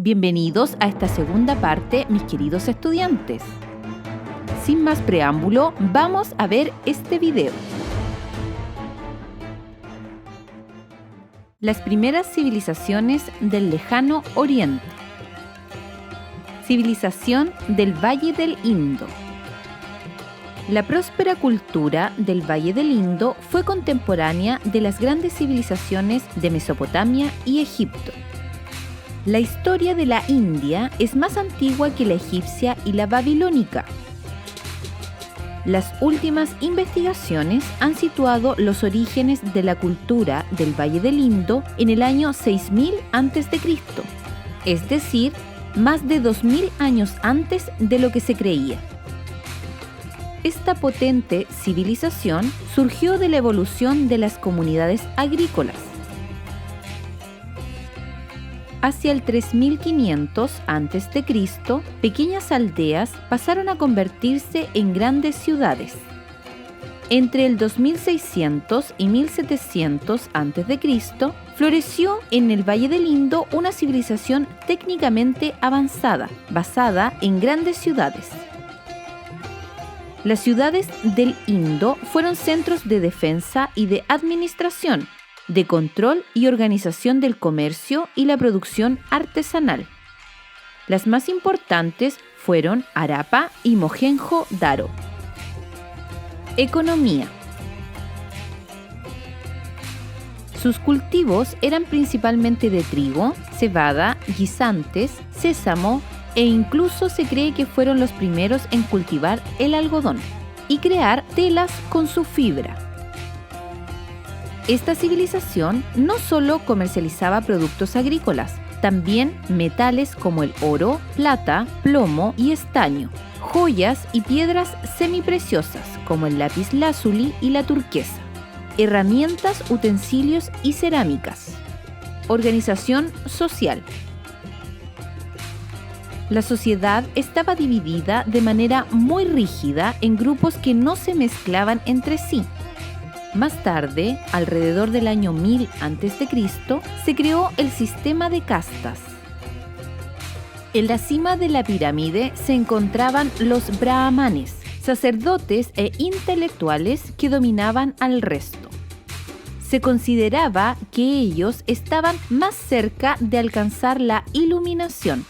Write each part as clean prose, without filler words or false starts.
Bienvenidos a esta segunda parte, mis queridos estudiantes. Sin más preámbulo, vamos a ver este video. Las primeras civilizaciones del lejano Oriente. Civilización del Valle del Indo. La próspera cultura del Valle del Indo fue contemporánea de las grandes civilizaciones de Mesopotamia y Egipto. La historia de la India es más antigua que la egipcia y la babilónica. Las últimas investigaciones han situado los orígenes de la cultura del Valle del Indo en el año 6000 a.C., es decir, más de 2000 años antes de lo que se creía. Esta potente civilización surgió de la evolución de las comunidades agrícolas. Hacia el 3500 a.C., pequeñas aldeas pasaron a convertirse en grandes ciudades. Entre el 2600 y 1700 a.C., floreció en el Valle del Indo una civilización técnicamente avanzada, basada en grandes ciudades. Las ciudades del Indo fueron centros de defensa y de administración, de control y organización del comercio y la producción artesanal. Las más importantes fueron Harappa y Mohenjo-Daro. Economía. Sus cultivos eran principalmente de trigo, cebada, guisantes, sésamo e incluso se cree que fueron los primeros en cultivar el algodón y crear telas con su fibra. Esta civilización no solo comercializaba productos agrícolas, también metales como el oro, plata, plomo y estaño, joyas y piedras semipreciosas como el lapislázuli y la turquesa, herramientas, utensilios y cerámicas. Organización social. La sociedad estaba dividida de manera muy rígida en grupos que no se mezclaban entre sí. Más tarde, alrededor del año 1000 a.C., se creó el sistema de castas. En la cima de la pirámide se encontraban los brahmanes, sacerdotes e intelectuales que dominaban al resto. Se consideraba que ellos estaban más cerca de alcanzar la iluminación.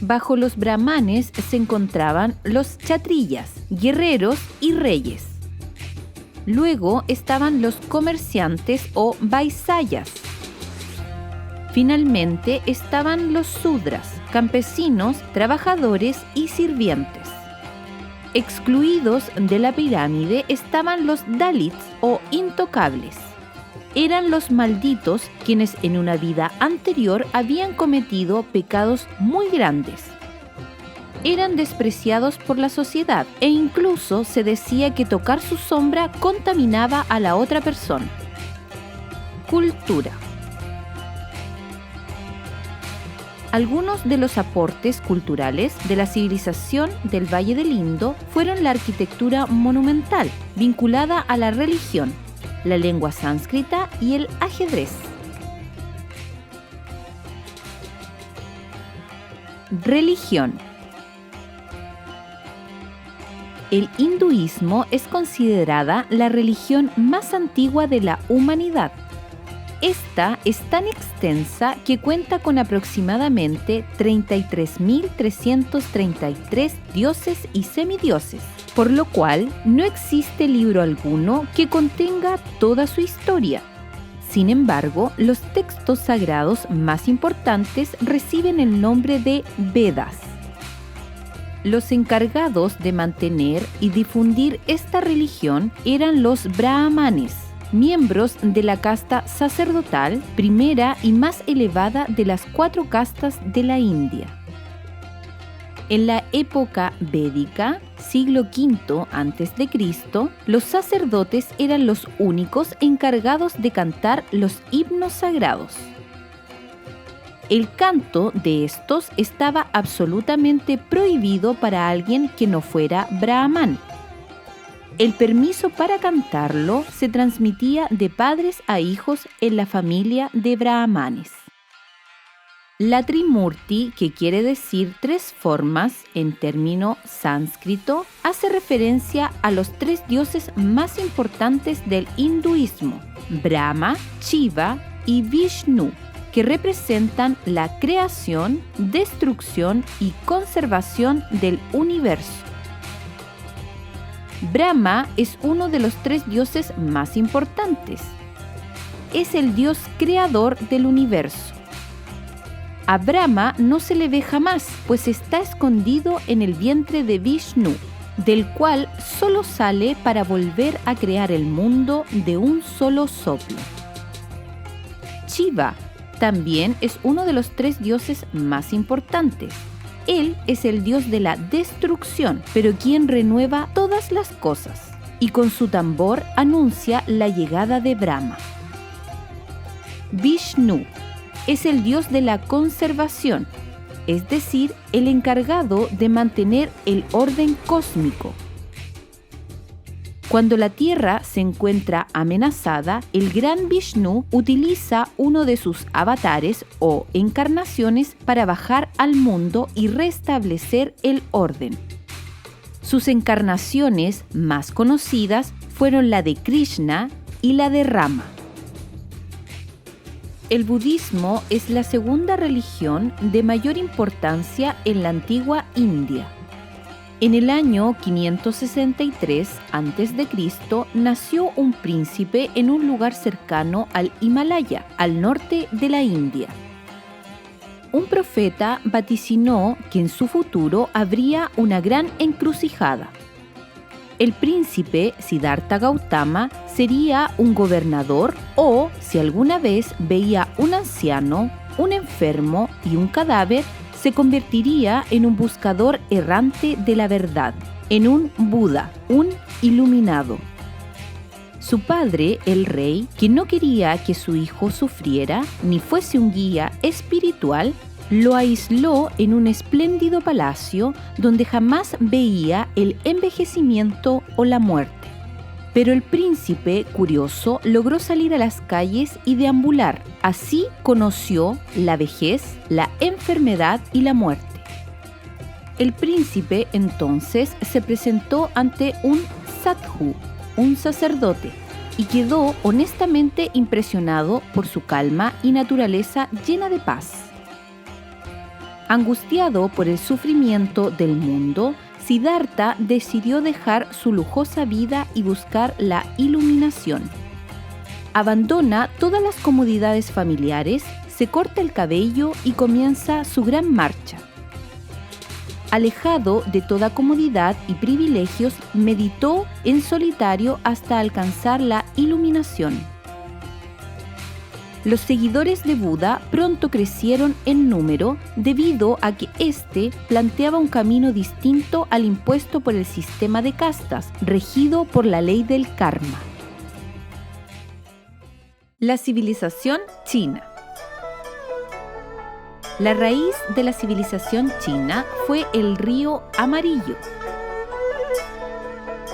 Bajo los brahmanes se encontraban los kshatriyas, guerreros y reyes. Luego estaban los comerciantes o vaisayas. Finalmente estaban los sudras, campesinos, trabajadores y sirvientes. Excluidos de la pirámide estaban los dalits o intocables. Eran los malditos quienes en una vida anterior habían cometido pecados muy grandes. Eran despreciados por la sociedad e incluso se decía que tocar su sombra contaminaba a la otra persona. Cultura. Algunos de los aportes culturales de la civilización del Valle del Indo fueron la arquitectura monumental, vinculada a la religión, la lengua sánscrita y el ajedrez. Religión. El hinduismo es considerada la religión más antigua de la humanidad. Esta es tan extensa que cuenta con aproximadamente 33.333 dioses y semidioses, por lo cual no existe libro alguno que contenga toda su historia. Sin embargo, los textos sagrados más importantes reciben el nombre de Vedas. Los encargados de mantener y difundir esta religión eran los brahmanes, miembros de la casta sacerdotal, primera y más elevada de las 4 castas de la India. En la época védica, siglo V a.C., los sacerdotes eran los únicos encargados de cantar los himnos sagrados. El canto de estos estaba absolutamente prohibido para alguien que no fuera brahman. El permiso para cantarlo se transmitía de padres a hijos en la familia de brahmanes. La Trimurti, que quiere decir tres formas en término sánscrito, hace referencia a los tres dioses más importantes del hinduismo, Brahma, Shiva y Vishnu, que representan la creación, destrucción y conservación del universo. Brahma es uno de los tres dioses más importantes. Es el dios creador del universo. A Brahma no se le ve jamás, pues está escondido en el vientre de Vishnu, del cual solo sale para volver a crear el mundo de un solo soplo. Shiva también es uno de los tres dioses más importantes. Él es el dios de la destrucción, pero quien renueva todas las cosas, y con su tambor anuncia la llegada de Brahma. Vishnu es el dios de la conservación, es decir, el encargado de mantener el orden cósmico. Cuando la Tierra se encuentra amenazada, el gran Vishnu utiliza uno de sus avatares o encarnaciones para bajar al mundo y restablecer el orden. Sus encarnaciones más conocidas fueron la de Krishna y la de Rama. El budismo es la segunda religión de mayor importancia en la antigua India. En el año 563 a.C. nació un príncipe en un lugar cercano al Himalaya, al norte de la India. Un profeta vaticinó que en su futuro habría una gran encrucijada. El príncipe Siddhartha Gautama sería un gobernador o, si alguna vez veía un anciano, un enfermo y un cadáver, se convertiría en un buscador errante de la verdad, en un Buda, un iluminado. Su padre, el rey, que no quería que su hijo sufriera ni fuese un guía espiritual, lo aisló en un espléndido palacio donde jamás veía el envejecimiento o la muerte. Pero el príncipe, curioso, logró salir a las calles y deambular. Así conoció la vejez, la enfermedad y la muerte. El príncipe entonces se presentó ante un sadhu, un sacerdote, y quedó honestamente impresionado por su calma y naturaleza llena de paz. Angustiado por el sufrimiento del mundo, Siddhartha decidió dejar su lujosa vida y buscar la iluminación. Abandona todas las comodidades familiares, se corta el cabello y comienza su gran marcha. Alejado de toda comodidad y privilegios, meditó en solitario hasta alcanzar la iluminación. Los seguidores de Buda pronto crecieron en número debido a que éste planteaba un camino distinto al impuesto por el sistema de castas, regido por la ley del karma. La civilización china. La raíz de la civilización china fue el río Amarillo.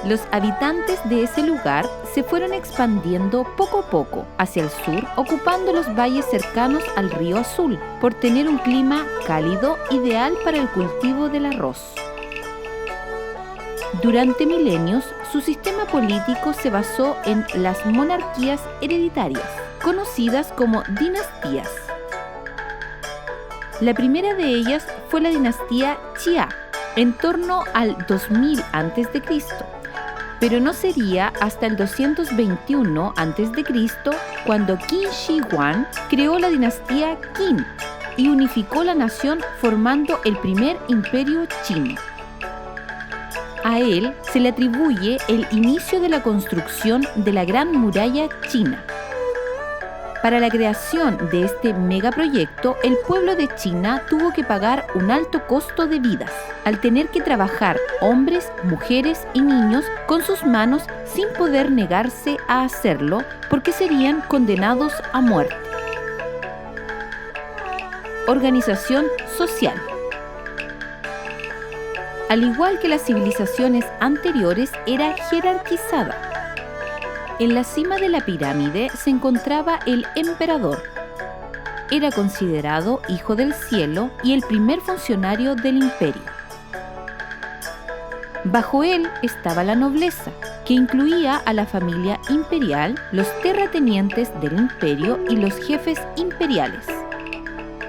Los habitantes de ese lugar se fueron expandiendo poco a poco hacia el sur, ocupando los valles cercanos al río Azul, por tener un clima cálido ideal para el cultivo del arroz. Durante milenios, su sistema político se basó en las monarquías hereditarias, conocidas como dinastías. La primera de ellas fue la dinastía Xia, en torno al 2000 a.C., pero no sería hasta el 221 a.C. cuando Qin Shi Huang creó la dinastía Qin y unificó la nación formando el primer imperio chino. A él se le atribuye el inicio de la construcción de la Gran Muralla China. Para la creación de este megaproyecto, el pueblo de China tuvo que pagar un alto costo de vidas, al tener que trabajar hombres, mujeres y niños con sus manos sin poder negarse a hacerlo porque serían condenados a muerte. Organización social. Al igual que las civilizaciones anteriores, era jerarquizada. En la cima de la pirámide se encontraba el emperador. era considerado hijo del cielo y el primer funcionario del imperio. Bajo él estaba la nobleza, que incluía a la familia imperial, los terratenientes del imperio y los jefes imperiales.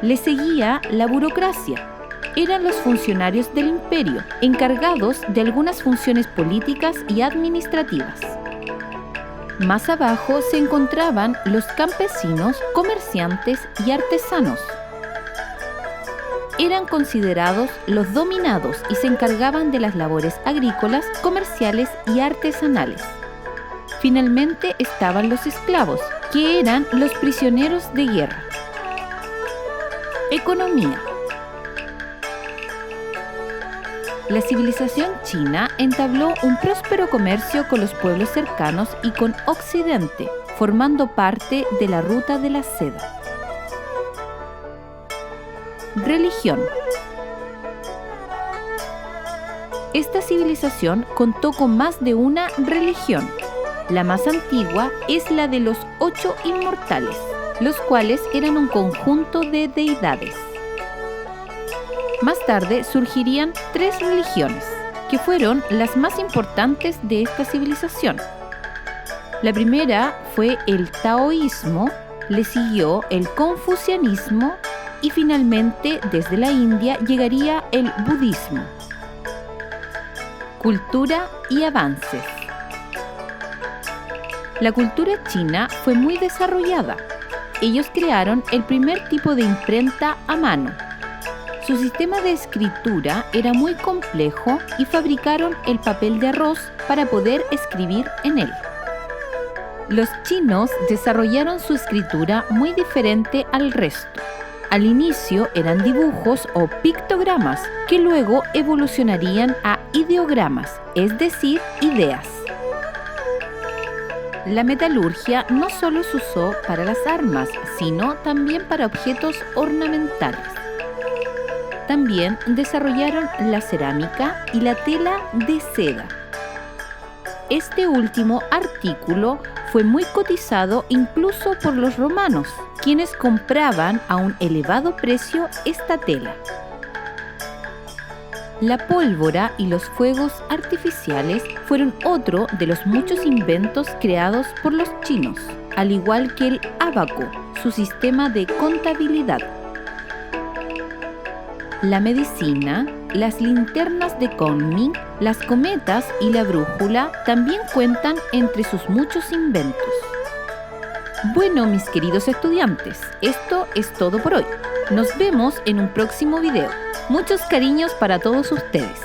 Le seguía la burocracia. Eran los funcionarios del imperio, encargados de algunas funciones políticas y administrativas. Más abajo se encontraban los campesinos, comerciantes y artesanos. Eran considerados los dominados y se encargaban de las labores agrícolas, comerciales y artesanales. Finalmente estaban los esclavos, que eran los prisioneros de guerra. Economía. La civilización china entabló un próspero comercio con los pueblos cercanos y con Occidente, formando parte de la ruta de la seda. Religión. Esta civilización contó con más de una religión. La más antigua es la de los 8 inmortales, los cuales eran un conjunto de deidades. Más tarde surgirían 3 religiones, que fueron las más importantes de esta civilización. La primera fue el taoísmo, le siguió el confucianismo y finalmente desde la India llegaría el budismo. Cultura y avances. La cultura china fue muy desarrollada. Ellos crearon el primer tipo de imprenta a mano. Su sistema de escritura era muy complejo y fabricaron el papel de arroz para poder escribir en él. Los chinos desarrollaron su escritura muy diferente al resto. Al inicio eran dibujos o pictogramas que luego evolucionarían a ideogramas, es decir, ideas. La metalurgia no solo se usó para las armas, sino también para objetos ornamentales. También desarrollaron la cerámica y la tela de seda. Este último artículo fue muy cotizado incluso por los romanos, quienes compraban a un elevado precio esta tela. La pólvora y los fuegos artificiales fueron otro de los muchos inventos creados por los chinos, al igual que el ábaco, su sistema de contabilidad. La medicina, las linternas de Kunming, las cometas y la brújula también cuentan entre sus muchos inventos. Bueno, mis queridos estudiantes, esto es todo por hoy. Nos vemos en un próximo video. Muchos cariños para todos ustedes.